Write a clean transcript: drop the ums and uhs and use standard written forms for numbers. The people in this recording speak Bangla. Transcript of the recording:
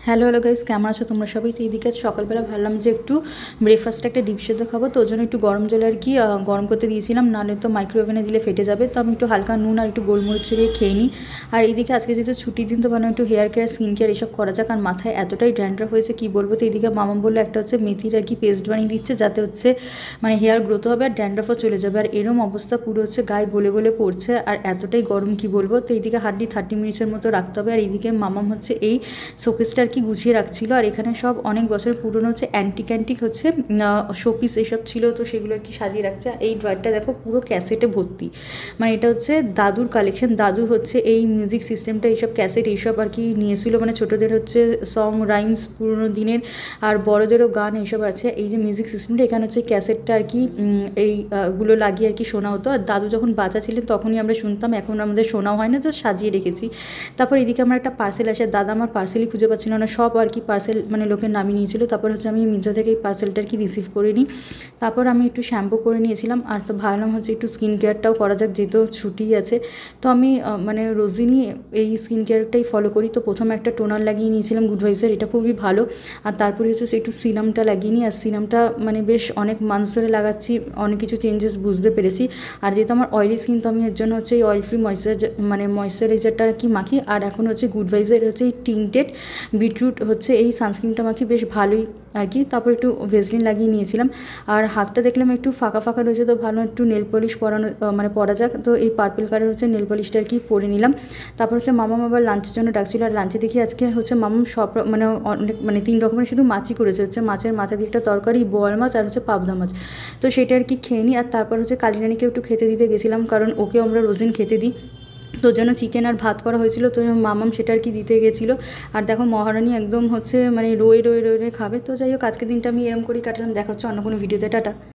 হ্যালো হ্যালো গাইস, কেমন আছো তোমরা সবাই? তো এইদিকে সকালবেলা ভাবলাম যে একটু ব্রেকফাস্টে একটা ডিম সেদ্ধ খাবো, তো ওই জন্য একটু গরম জলে আর কি গরম করতে দিয়েছিলাম, নাহলে তো মাইক্রোওভেনে দিলে ফেটে যাবে। তো আমি একটু হালকা নুন আর একটু গোলমরিচ ছড়িয়ে খেয়ে নিই। আর এইদিকে আজকে যেহেতু ছুটির দিন, তো ভাবলাম একটু হেয়ার কেয়ার স্কিন কেয়ার এসব করা যাক। আর মাথায় এতটাই ড্যান্ড্রাফ হয়েছে কি বলবো। তো এইদিকে মামা বললো একটা হচ্ছে মেথির আর কি পেস্ট বানিয়ে দিচ্ছে, যাতে হচ্ছে মানে হেয়ার গ্রোথ হবে আর ড্যান্ড্রাফও চলে যাবে। আর এরম অবস্থা পুরো হচ্ছে গায়ে গলে গলে পড়ছে, আর এতটাই গরম কি বলবো। তো এইদিকে হার্ডলি 30 মিনিটসের মতো রাখতে হবে। আর এইদিকে মামাম হচ্ছে এই শোকেসটা আর কি গুছিয়ে রাখছিল। আর এখানে সব অনেক বছর পুরনো হচ্ছে অ্যান্টিক হচ্ছে শোপিস এসব ছিল, তো সেগুলো আর কি সাজিয়ে রাখছে। এই ড্রয়ারটা দেখো পুরো ক্যাসেটে ভর্তি, মানে এটা হচ্ছে দাদুর কালেকশন। দাদু হচ্ছে এই মিউজিক সিস্টেমটা, এইসব ক্যাসেট এইসব আর কি নিয়েছিল, মানে ছোটোদের হচ্ছে সং রাইমস পুরোনো দিনের, আর বড়োদেরও গান এইসব আছে। এই যে মিউজিক সিস্টেমটা, এখানে হচ্ছে ক্যাসেটটা আর কি এইগুলো লাগিয়ে আর কি শোনা হতো। আর দাদু যখন বাচ্চা ছিলেন তখনই আমরা শুনতাম, এখন আমাদের শোনাও হয় না, জাস্ট সাজিয়ে রেখেছি। তারপর এদিকে আমার একটা পার্সেল আসে, দাদা আমার পার্সেলই খুঁজে পাচ্ছিল না, সব আর কি পার্সেল মানে লোকের নামিয়ে নিয়েছিল। তারপর হচ্ছে আমি মিন্ত্রা থেকে এই পার্সেলটা আর কি রিসিভ করে নিই। তারপর আমি একটু শ্যাম্পু করে নিয়েছিলাম। আর তো ভাবলাম হচ্ছে একটু স্কিন কেয়ারটাও করা যাক, যেহেতু ছুটি আছে। তো আমি মানে রোজিনই এই স্কিন কেয়ারটাই ফলো করি। তো প্রথমে একটা টোনার লাগিয়ে নিয়েছিলাম গুড ভাইবসের, এটা খুবই ভালো। আর তারপরে হচ্ছে একটু সিরামটা লাগিয়ে নিই। আর সিরামটা মানে বেশ অনেক মাস ধরে লাগাচ্ছি, অনেক কিছু চেঞ্জেস বুঝতে পেরেছি। আর যেহেতু আমার অয়েলি স্কিন, তো আমি এর জন্য হচ্ছে এই অয়েল ফ্রি ময়েশ্চারাইজারটা আর কি মাখি। আর এখন হচ্ছে গুড ভাইবসের হচ্ছে এই টিন্টেড বিটরুট হচ্ছে এই সানস্ক্রিনটা মাখি, বেশ ভালোই আর কি। তারপর একটু ভেসলিন লাগিয়ে নিয়েছিলাম। আর হাতটা দেখলাম একটু ফাঁকা ফাঁকা রয়েছে, তো ভালো একটু নেল পলিশ পরানো মানে পরা যাক। তো এই পার্পল কালার হচ্ছে নেল পলিশটা আর কি পরে নিলাম। তারপর হচ্ছে মামাম আবার লাঞ্চের জন্য ডাকছিল। আর লাঞ্চে দেখি আজকে হচ্ছে মামাম সব মানে অনেক মানে 3 রকমের শুধু মাছই করেছে, হচ্ছে মাছের মাথা দিয়ে একটা তরকারি, বোয়াল মাছ আর হচ্ছে পাবদা মাছ। তো সেটা আর কি খেয়ে নিই। আর তারপর হচ্ছে কালিরানিকেও একটু খেতে দিতে গেছিলাম, কারণ ওকেও আমরা রোজিন খেতে দিই। তোর জন্য চিকেন আর ভাত করা হয়েছিল, তো মামাম সেটা আর কি দিতে গেছিলো। আর দেখো মহারানী একদম হচ্ছে মানে রয়ে রয়ে রয়ে রয়ে খাবে। তো যাই হোক, আজকের দিনটা আমি এরম করেই কাটালাম। দেখা হচ্ছে অন্য কোনো ভিডিওতে। টাটা।